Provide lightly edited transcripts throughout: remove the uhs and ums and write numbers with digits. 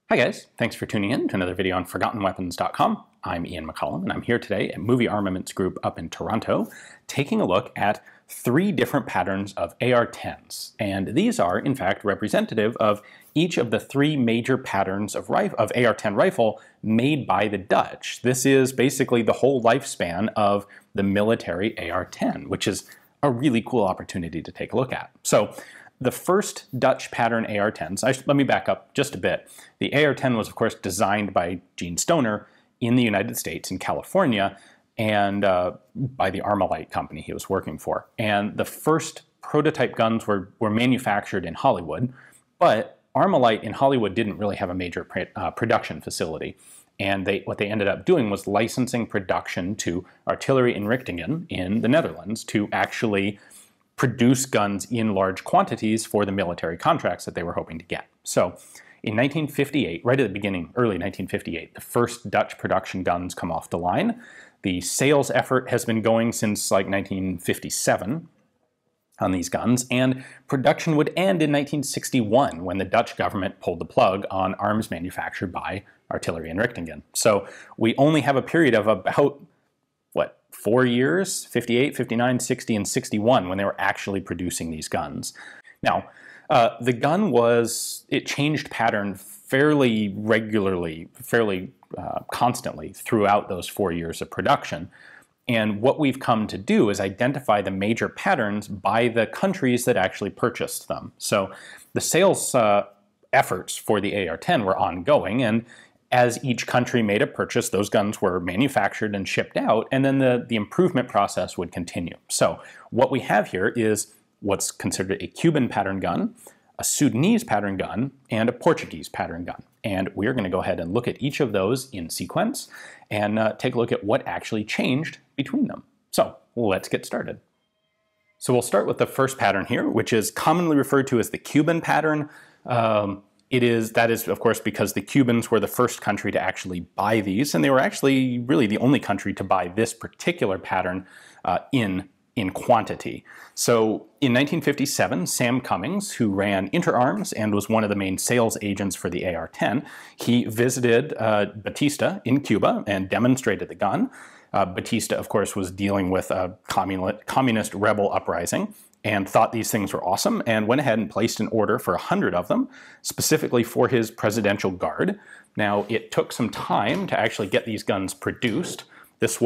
Hi guys, thanks for tuning in to another video on ForgottenWeapons.com. I'm Ian McCollum, and I'm here today at Movie Armaments Group up in Toronto, taking a look at 3 different patterns of AR-10s. And these are, in fact, representative of each of the 3 major patterns of AR-10 rifle made by the Dutch. This is basically the whole lifespan of the military AR-10, which is a really cool opportunity to take a look at. So, the first Dutch pattern AR-10s, let me back up just a bit. The AR-10 was, of course, designed by Gene Stoner in the United States, in California, and by the Armalite company he was working for. And the first prototype guns were manufactured in Hollywood, but Armalite in Hollywood didn't really have a major production facility. And what they ended up doing was licensing production to Artillery Inrichtingen in the Netherlands to actually produce guns in large quantities for the military contracts that they were hoping to get. So in 1958, right at the beginning, early 1958, the first Dutch production guns come off the line. The sales effort has been going since like 1957 on these guns, and production would end in 1961 when the Dutch government pulled the plug on arms manufactured by Artillery Inrichtingen. So we only have a period of about 4 years, 58, 59, 60, and 61, when they were actually producing these guns. Now, the gun it changed pattern fairly regularly, fairly constantly throughout those 4 years of production. And what we've come to do is identify the major patterns by the countries that actually purchased them. So the sales efforts for the AR-10 were ongoing, and as each country made a purchase, those guns were manufactured and shipped out, and then the improvement process would continue. So what we have here is what's considered a Cuban pattern gun, a Sudanese pattern gun, and a Portuguese pattern gun. And we're going to go ahead and look at each of those in sequence and take a look at what actually changed between them. So let's get started. So we'll start with the first pattern here, which is commonly referred to as the Cuban pattern. That is, of course, because the Cubans were the first country to actually buy these, and they were actually really the only country to buy this particular pattern in quantity. So in 1957, Sam Cummings, who ran Interarms and was one of the main sales agents for the AR-10, he visited Batista in Cuba and demonstrated the gun. Batista, of course, was dealing with a communist rebel uprising and thought these things were awesome, and went ahead and placed an order for 100 of them, specifically for his presidential guard. Now, it took some time to actually get these guns produced. This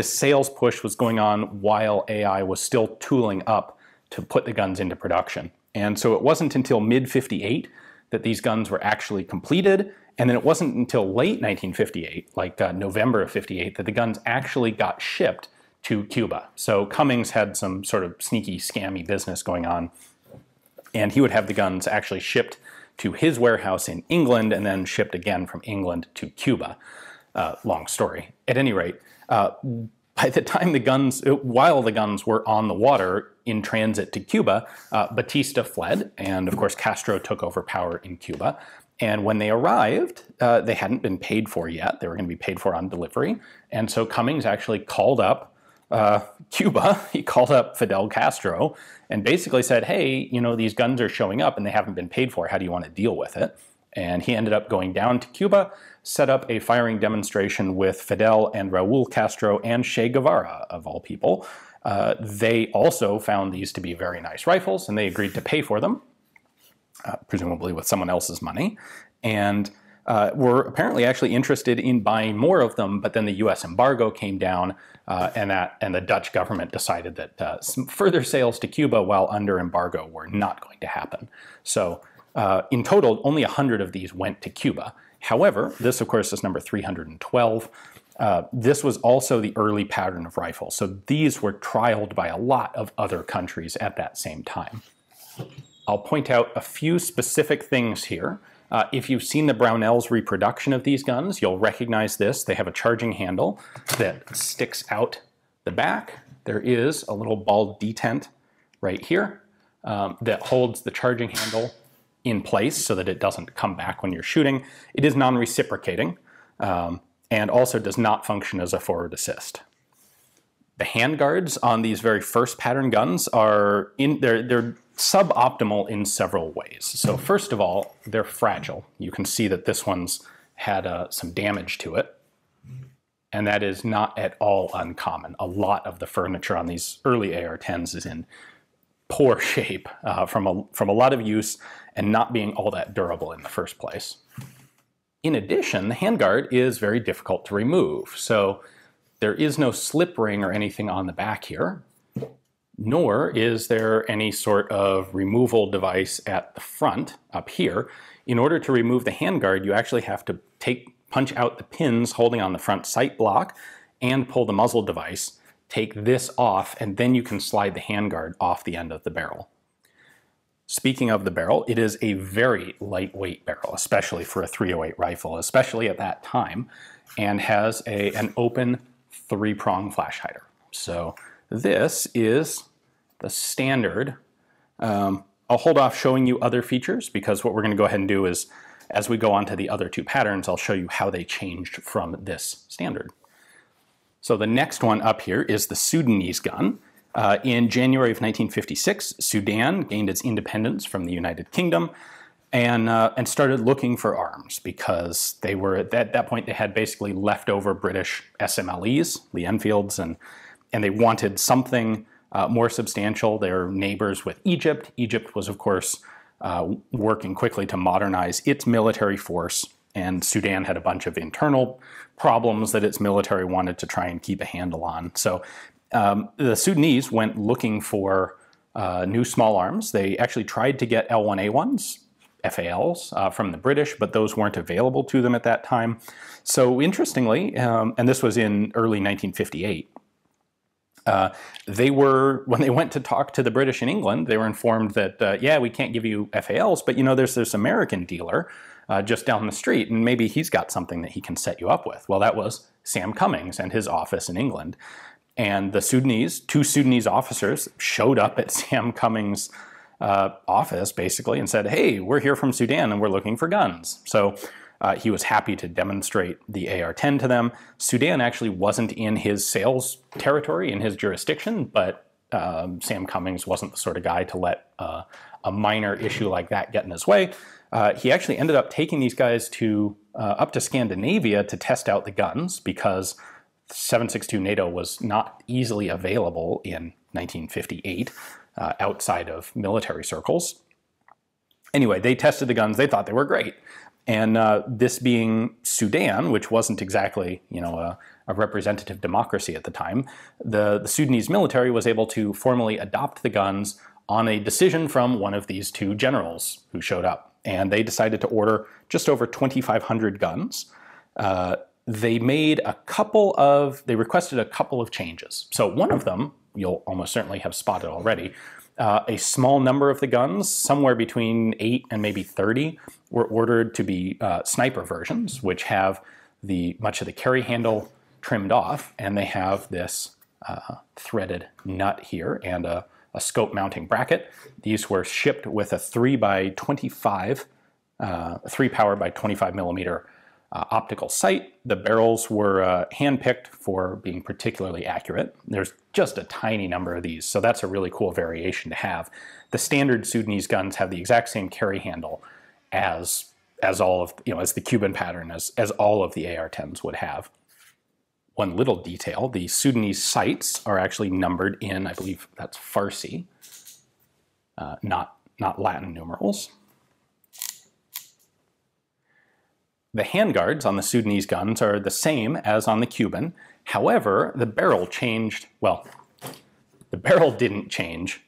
sales push was going on while AI was still tooling up to put the guns into production. And so it wasn't until mid-58 that these guns were actually completed, and then it wasn't until late 1958, like November of 58, that the guns actually got shipped to Cuba. So Cummings had some sort of sneaky, scammy business going on, and he would have the guns actually shipped to his warehouse in England and then shipped again from England to Cuba. Long story. At any rate, by the time while the guns were on the water in transit to Cuba, Batista fled, and of course Castro took over power in Cuba. And when they arrived, they hadn't been paid for yet. They were going to be paid for on delivery. And so Cummings actually called up Cuba. He called up Fidel Castro and basically said, hey, these guns are showing up and they haven't been paid for. How do you want to deal with it? And he ended up going down to Cuba, set up a firing demonstration with Fidel and Raul Castro and Che Guevara, of all people. They also found these to be very nice rifles, and they agreed to pay for them, presumably with someone else's money, and were apparently actually interested in buying more of them, but then the U.S. embargo came down, and the Dutch government decided that some further sales to Cuba while under embargo were not going to happen. So in total, only 100 of these went to Cuba. However, this, of course, is number 312. This was also the early pattern of rifle, so these were trialed by a lot of other countries at that same time. I'll point out a few specific things here. If you've seen the Brownell's reproduction of these guns, you'll recognize this. They have a charging handle that sticks out the back. There is a little ball detent right here that holds the charging handle in place so that it doesn't come back when you're shooting. It is non-reciprocating and also does not function as a forward assist. The handguards on these very first pattern guns are they're suboptimal in several ways. So first of all, they're fragile. You can see that this one's had some damage to it, and that is not at all uncommon. A lot of the furniture on these early AR10s is in poor shape from a lot of use and not being all that durable in the first place. In addition, the handguard is very difficult to remove. So there is no slip ring or anything on the back here, nor is there any sort of removal device at the front up here. In order to remove the handguard, you actually have to punch out the pins holding on the front sight block and pull the muzzle device, take this off, and then you can slide the handguard off the end of the barrel. Speaking of the barrel, it is a very lightweight barrel, especially for a .308 rifle, especially at that time, and has an open 3-prong flash hider. So this is the standard. I'll hold off showing you other features because what we're going to go ahead and do is, as we go on to the other two patterns, I'll show you how they changed from this standard. So the next one up here is the Sudanese gun. In January of 1956, Sudan gained its independence from the United Kingdom and started looking for arms because they were, at that point, they had basically leftover British SMLEs, Lee Enfields, and they wanted something more substantial. They're neighbors with Egypt. Egypt was, of course, working quickly to modernize its military force, and Sudan had a bunch of internal problems that its military wanted to try and keep a handle on. So the Sudanese went looking for new small arms. They actually tried to get L1A1s, FALs, from the British, but those weren't available to them at that time. So interestingly, and this was in early 1958, when they went to talk to the British in England, they were informed that, yeah, we can't give you FALs, but you know, there's this American dealer just down the street, and maybe he's got something that he can set you up with. Well, that was Sam Cummings and his office in England. And the two Sudanese officers showed up at Sam Cummings' office, basically, and said, hey, we're here from Sudan and we're looking for guns. So he was happy to demonstrate the AR-10 to them. Sudan actually wasn't in his sales territory, in his jurisdiction, but Sam Cummings wasn't the sort of guy to let a minor issue like that get in his way. He actually ended up taking these guys up to Scandinavia to test out the guns because 7.62 NATO was not easily available in 1958 outside of military circles. Anyway, they tested the guns. They thought they were great. And this being Sudan, which wasn't exactly, you know, a representative democracy at the time, the Sudanese military was able to formally adopt the guns on a decision from one of these two generals who showed up. And they decided to order just over 2,500 guns. They requested a couple of changes. So one of them, you'll almost certainly have spotted already, a small number of the guns, somewhere between 8 and maybe 30, were ordered to be sniper versions, which have much of the carry handle trimmed off, and they have this threaded nut here and a scope mounting bracket. These were shipped with a 3x25, 3 powered by 25 millimeter optical sight. The barrels were hand-picked for being particularly accurate. There's just a tiny number of these, so that's a really cool variation to have. The standard Sudanese guns have the exact same carry handle as all of, you know, as the Cuban pattern, as all of the AR-10s would have. One little detail, the Sudanese sights are actually numbered in, I believe that's Farsi, not Latin numerals. The handguards on the Sudanese guns are the same as on the Cuban. However, the barrel changed. Well, the barrel didn't change,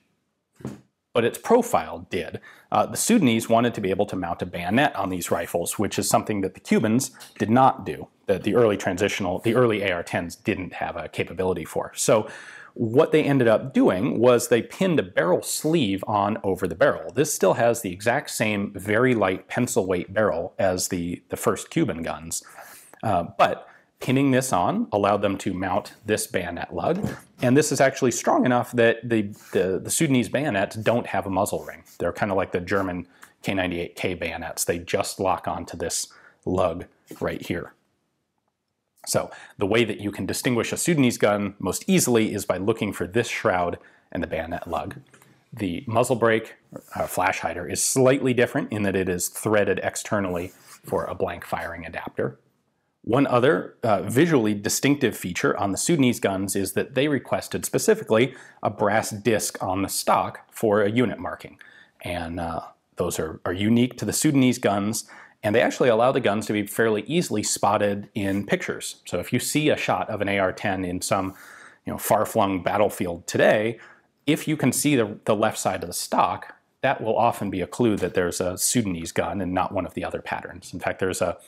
but its profile did. The Sudanese wanted to be able to mount a bayonet on these rifles, which is something that the Cubans did not do, that the early AR-10s didn't have a capability for. So what they ended up doing was they pinned a barrel sleeve on over the barrel. This still has the exact same very light pencil weight barrel as the first Cuban guns, but pinning this on allowed them to mount this bayonet lug, and this is actually strong enough that the Sudanese bayonets don't have a muzzle ring. They're kind of like the German K98K bayonets. They just lock onto this lug right here. So the way that you can distinguish a Sudanese gun most easily is by looking for this shroud and the bayonet lug. The muzzle brake flash hider is slightly different in that it is threaded externally for a blank firing adapter. One other visually distinctive feature on the Sudanese guns is that they requested specifically a brass disc on the stock for a unit marking. And those are unique to the Sudanese guns, and they actually allow the guns to be fairly easily spotted in pictures. So if you see a shot of an AR-10 in some far-flung battlefield today, if you can see the left side of the stock, that will often be a clue that there's a Sudanese gun and not one of the other patterns. In fact, there's a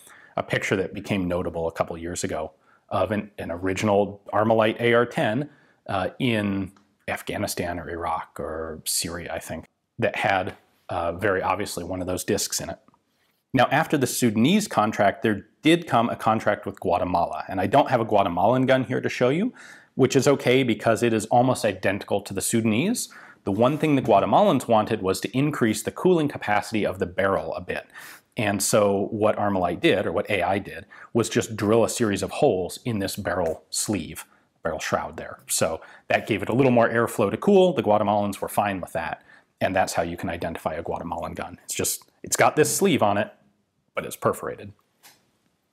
picture that became notable a couple years ago of an original Armalite AR-10 in Afghanistan or Iraq or Syria, I think, that had very obviously one of those discs in it. Now, after the Sudanese contract, there did come a contract with Guatemala, and I don't have a Guatemalan gun here to show you, which is okay because it is almost identical to the Sudanese. The one thing the Guatemalans wanted was to increase the cooling capacity of the barrel a bit. And so what Armalite did, or what AI did, was just drill a series of holes in this barrel sleeve, barrel shroud there. So that gave it a little more airflow to cool. The Guatemalans were fine with that. And that's how you can identify a Guatemalan gun. It's got this sleeve on it, but it's perforated.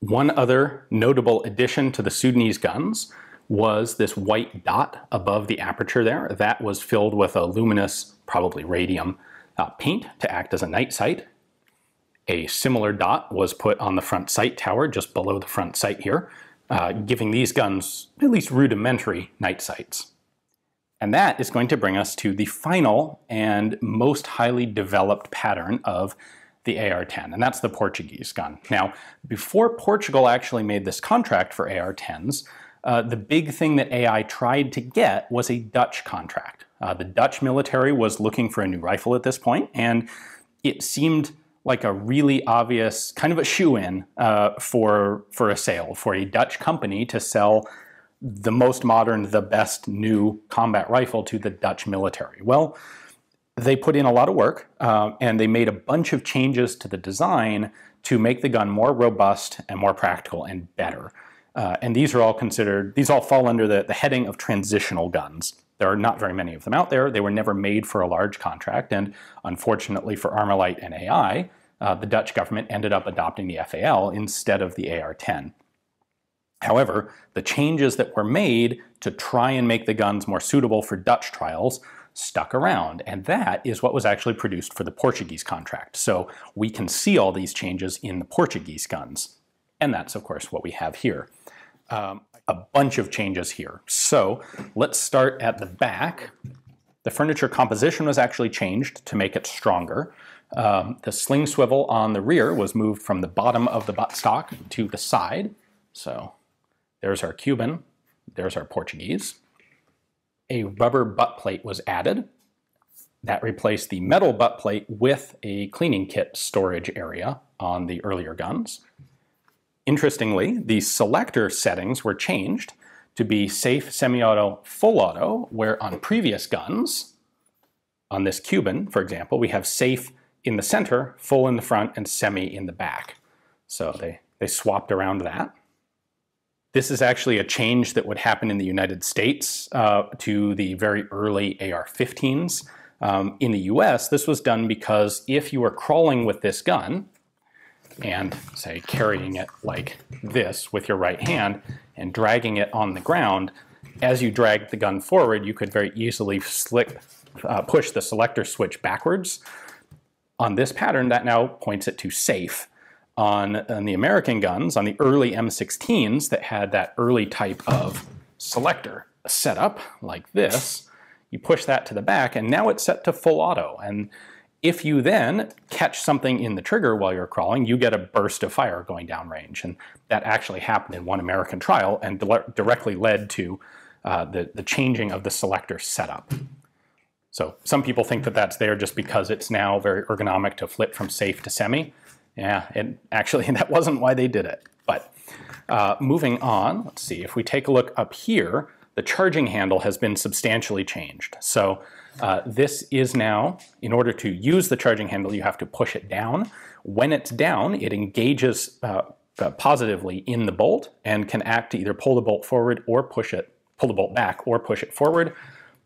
One other notable addition to the Sudanese guns was this white dot above the aperture there. That was filled with a luminous, probably radium, paint to act as a night sight. A similar dot was put on the front sight tower just below the front sight here, giving these guns at least rudimentary night sights. And that is going to bring us to the final and most highly developed pattern of the AR-10, and that's the Portuguese gun. Now, before Portugal actually made this contract for AR-10s, the big thing that AI tried to get was a Dutch contract. The Dutch military was looking for a new rifle at this point, and it seemed like a really obvious kind of a shoe-in for a sale, for a Dutch company to sell the most modern, the best new combat rifle to the Dutch military. Well, they put in a lot of work, and they made a bunch of changes to the design to make the gun more robust and more practical and better. And these all fall under the heading of transitional guns. There are not very many of them out there. They were never made for a large contract, and unfortunately for Armalite and AI, the Dutch government ended up adopting the FAL instead of the AR-10. However, the changes that were made to try and make the guns more suitable for Dutch trials stuck around, and that is what was actually produced for the Portuguese contract. So we can see all these changes in the Portuguese guns, and that's of course what we have here. A bunch of changes here. So let's start at the back. The furniture composition was actually changed to make it stronger. The sling swivel on the rear was moved from the bottom of the buttstock to the side. So there's our Cuban, there's our Portuguese. A rubber butt plate was added. That replaced the metal butt plate with a cleaning kit storage area on the earlier guns. Interestingly, the selector settings were changed to be safe, semi-auto, full auto, where on previous guns, on this Cuban, for example, we have safe in the center, full in the front, and semi in the back. So they swapped around that. This is actually a change that would happen in the United States to the very early AR-15s. In the US, this was done because if you were crawling with this gun, and say carrying it like this with your right hand and dragging it on the ground, as you dragged the gun forward, you could very easily push the selector switch backwards. On this pattern, that now points it to safe. On the American guns, on the early M16s that had that early type of selector set up like this, you push that to the back and now it's set to full auto. And if you then catch something in the trigger while you're crawling, you get a burst of fire going downrange. And that actually happened in one American trial and directly led to the changing of the selector setup. So some people think that that's there just because it's now very ergonomic to flip from safe to semi. Yeah, and actually that wasn't why they did it. But moving on, let's see, if we take a look up here, the charging handle has been substantially changed. So this is now, in order to use the charging handle, you have to push it down. When it's down, it engages positively in the bolt and can act to either pull the bolt forward or pull the bolt back or push it forward.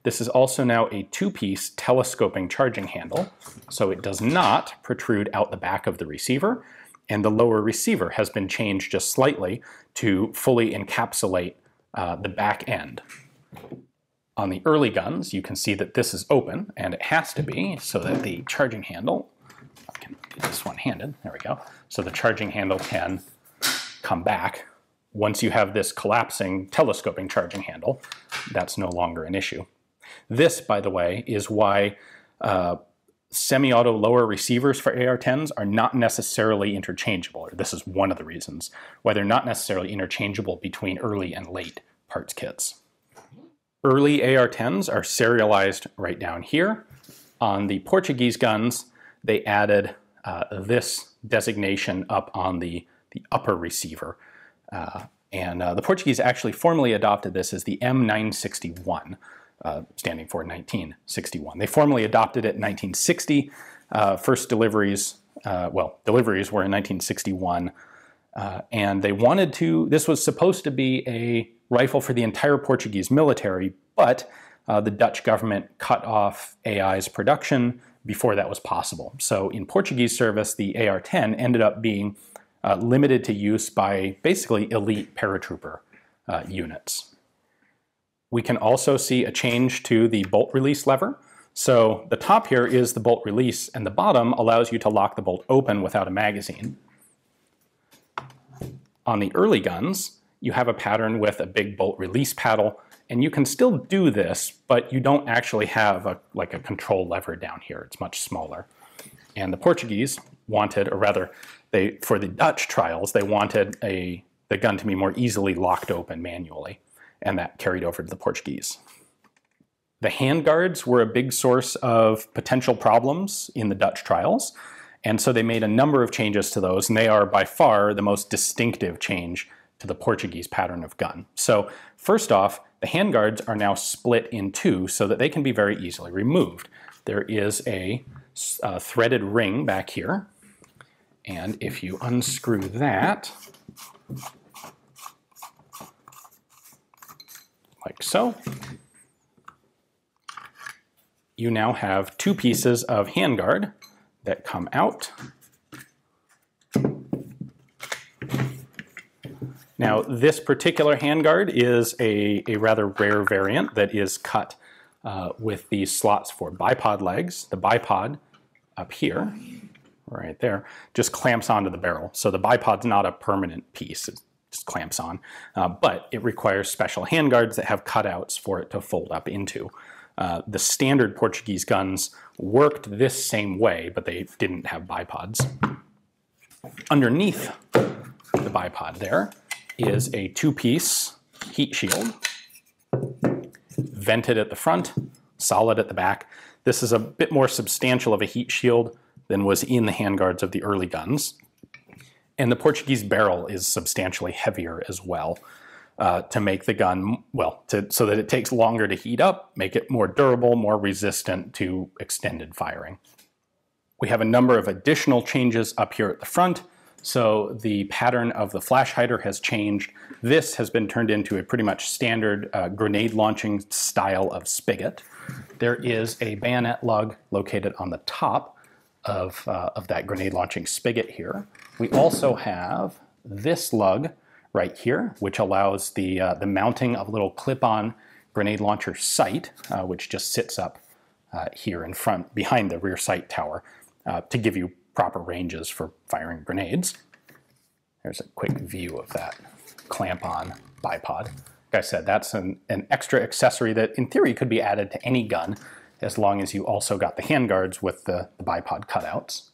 This is also now a two-piece telescoping charging handle, so it does not protrude out the back of the receiver, and the lower receiver has been changed just slightly to fully encapsulate the back end. On the early guns, you can see that this is open, and it has to be, so that the charging handle, I can do this one-handed, there we go, so the charging handle can come back. Once you have this collapsing telescoping charging handle, that's no longer an issue. This, by the way, is why semi-auto lower receivers for AR10s are not necessarily interchangeable, or this is one of the reasons why they're not necessarily interchangeable between early and late parts kits. Early AR10s are serialized right down here. On the Portuguese guns, they added this designation up on the upper receiver. The Portuguese actually formally adopted this as the M961, standing for 1961. They formally adopted it in 1960. First deliveries, deliveries were in 1961. And they wanted to, this was supposed to be a rifle for the entire Portuguese military, but the Dutch government cut off AI's production before that was possible. So in Portuguese service, the AR10 ended up being limited to use by basically elite paratrooper units. We can also see a change to the bolt release lever. So the top here is the bolt release, and the bottom allows you to lock the bolt open without a magazine. On the early guns, you have a pattern with a big bolt release paddle, and you can still do this, but you don't actually have like a control lever down here. It's much smaller. And the Portuguese wanted, or rather, for the Dutch trials, they wanted the gun to be more easily locked open manually, and that carried over to the Portuguese. The handguards were a big source of potential problems in the Dutch trials, and so they made a number of changes to those, and they are by far the most distinctive change to the Portuguese pattern of gun. So first off, the handguards are now split in two so that they can be very easily removed. There is a threaded ring back here, and if you unscrew that, like so, you now have two pieces of handguard that come out. Now, this particular handguard is a rather rare variant that is cut with these slots for bipod legs. The bipod up here, right there, just clamps onto the barrel. So the bipod's not a permanent piece, it just clamps on. But it requires special handguards that have cutouts for it to fold up into. The standard Portuguese guns worked this same way, but they didn't have bipods. Underneath the bipod there is a two-piece heat shield, vented at the front, solid at the back. This is a bit more substantial of a heat shield than was in the handguards of the early guns. And the Portuguese barrel is substantially heavier as well to make the gun, so that it takes longer to heat up, make it more durable, more resistant to extended firing. We have a number of additional changes up here at the front. So the pattern of the flash hider has changed. This has been turned into a pretty much standard grenade launching style of spigot. There is a bayonet lug located on the top of that grenade launching spigot here. We also have this lug right here, which allows the mounting of a little clip-on grenade launcher sight, which just sits up here in front, behind the rear sight tower, to give you proper ranges for firing grenades. There's a quick view of that clamp-on bipod. Like I said, that's an extra accessory that in theory could be added to any gun as long as you also got the handguards with the bipod cutouts.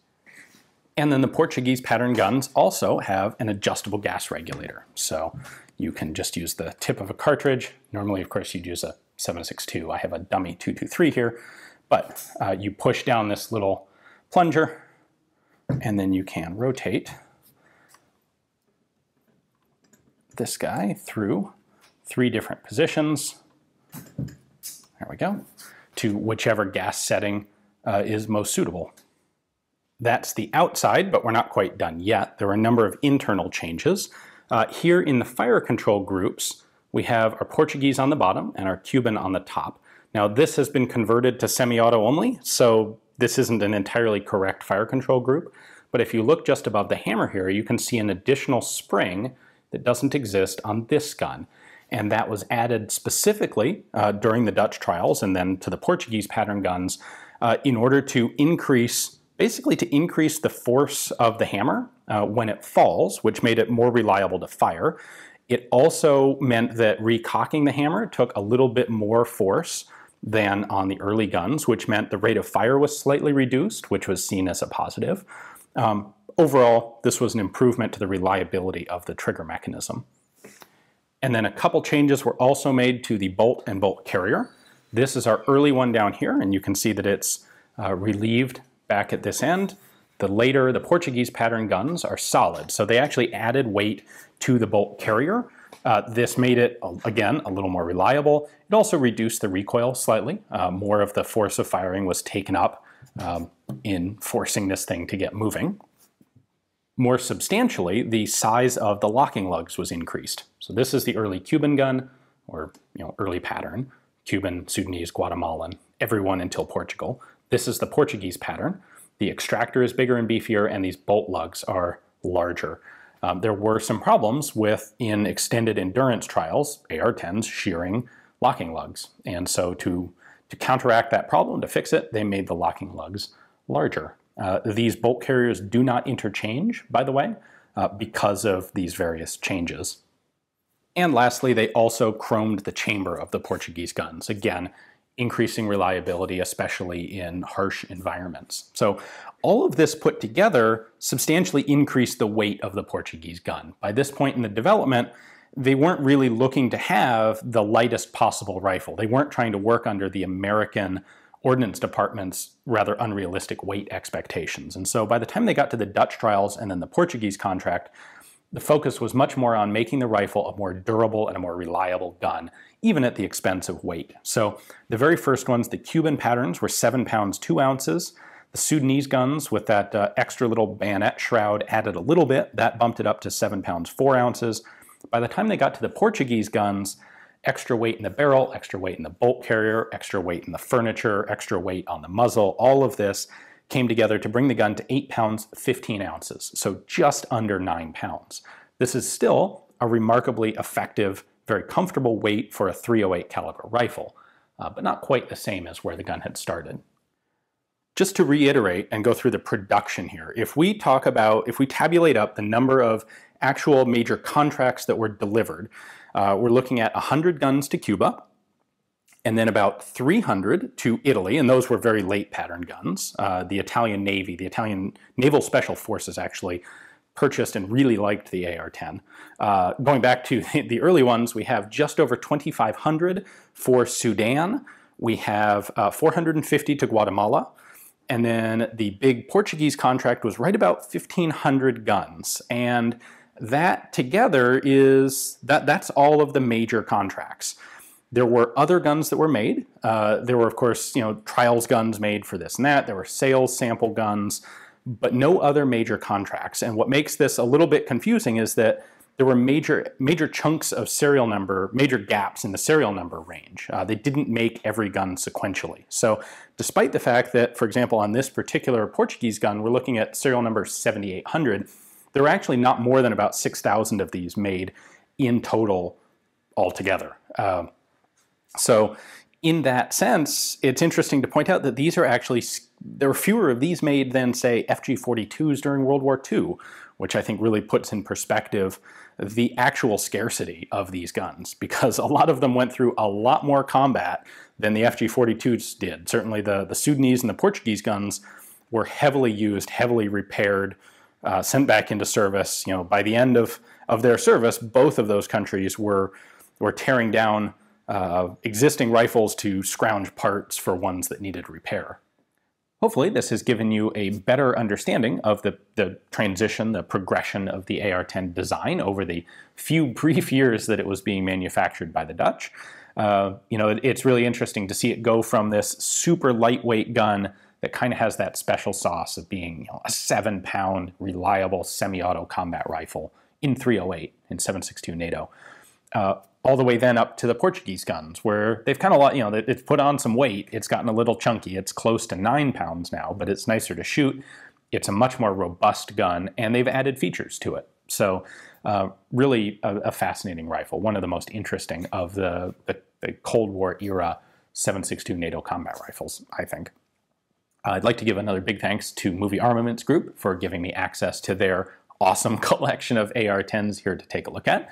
And then the Portuguese pattern guns also have an adjustable gas regulator. So you can just use the tip of a cartridge. Normally, of course, you'd use a 7.62. I have a dummy 223 here, but you push down this little plunger, and then you can rotate this guy through 3 different positions. There we go. To whichever gas setting is most suitable. That's the outside, but we're not quite done yet. There are a number of internal changes. Here in the fire control groups, we have our Portuguese on the bottom and our Cuban on the top. Now this has been converted to semi-auto only, so this isn't an entirely correct fire control group, but if you look just above the hammer here, you can see an additional spring that doesn't exist on this gun. And that was added specifically during the Dutch trials and then to the Portuguese pattern guns in order to basically to increase the force of the hammer when it falls, which made it more reliable to fire. It also meant that recocking the hammer took a little bit more force than on the early guns, which meant the rate of fire was slightly reduced, which was seen as a positive. Overall, this was an improvement to the reliability of the trigger mechanism. And then a couple changes were also made to the bolt and bolt carrier. This is our early one down here, and you can see that it's relieved back at this end. The Portuguese pattern guns are solid, so they actually added weight to the bolt carrier. This made it, again, a little more reliable. It also reduced the recoil slightly. More of the force of firing was taken up in forcing this thing to get moving. More substantially, the size of the locking lugs was increased. So this is the early Cuban gun, or early pattern. Cuban, Sudanese, Guatemalan, everyone until Portugal. This is the Portuguese pattern. The extractor is bigger and beefier, and these bolt lugs are larger. There were some problems in extended endurance trials, AR10s shearing locking lugs. And so to counteract that problem, to fix it, they made the locking lugs larger. These bolt carriers do not interchange, by the way, because of these various changes. And lastly, they also chromed the chamber of the Portuguese guns, again, increasing reliability, especially in harsh environments. So all of this put together substantially increased the weight of the Portuguese gun. By this point in the development, they weren't really looking to have the lightest possible rifle. They weren't trying to work under the American Ordnance Department's rather unrealistic weight expectations. And so by the time they got to the Dutch trials and then the Portuguese contract, the focus was much more on making the rifle a more durable and a more reliable gun, even at the expense of weight. So the very first ones, the Cuban patterns, were 7 pounds 2 ounces. The Sudanese guns with that extra little bayonet shroud added a little bit. That bumped it up to 7 pounds 4 ounces. By the time they got to the Portuguese guns, extra weight in the barrel, extra weight in the bolt carrier, extra weight in the furniture, extra weight on the muzzle, all of this came together to bring the gun to 8 pounds 15 ounces, so just under 9 pounds. This is still a remarkably effective, very comfortable weight for a .308 caliber rifle, but not quite the same as where the gun had started. Just to reiterate and go through the production here, if we tabulate up the number of actual major contracts that were delivered, we're looking at 100 guns to Cuba, and then about 300 to Italy, and those were very late pattern guns. The Italian Navy, the Italian Naval Special Forces actually purchased and really liked the AR-10. Going back to the early ones, we have just over 2,500 for Sudan. We have 450 to Guatemala. And then the big Portuguese contract was right about 1,500 guns. And that together that's all of the major contracts. There were other guns that were made. There were, of course, trials guns made for this and that. There were sales sample guns, but no other major contracts. And what makes this a little bit confusing is that there were major chunks of serial number, major gaps in the serial number range. They didn't make every gun sequentially. So despite the fact that, for example, on this particular Portuguese gun, we're looking at serial number 7800, there were actually not more than about 6,000 of these made in total altogether. So in that sense, it's interesting to point out that there were fewer of these made than, say, FG-42s during World War II, which I think really puts in perspective the actual scarcity of these guns, because a lot of them went through a lot more combat than the FG-42s did. Certainly the Sudanese and the Portuguese guns were heavily used, heavily repaired, sent back into service. By the end of their service, both of those countries were tearing down existing rifles to scrounge parts for ones that needed repair. Hopefully this has given you a better understanding of the transition, the progression of the AR-10 design over the few brief years that it was being manufactured by the Dutch. It's really interesting to see it go from this super lightweight gun that kind of has that special sauce of being a 7-pound reliable semi-auto combat rifle in .308 in 7.62 NATO, all the way then up to the Portuguese guns, where they've kind of, it's put on some weight. It's gotten a little chunky. It's close to 9 pounds now, but it's nicer to shoot. It's a much more robust gun, and they've added features to it. So really a fascinating rifle, one of the most interesting of the Cold War era 7.62 NATO combat rifles, I think. I'd like to give another big thanks to Movie Armaments Group for giving me access to their awesome collection of AR-10s here to take a look at.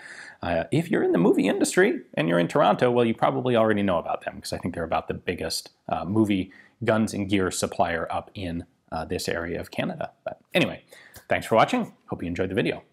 If you're in the movie industry and you're in Toronto, well, you probably already know about them, because I think they're about the biggest movie guns and gear supplier up in this area of Canada. But anyway, thanks for watching. Hope you enjoyed the video.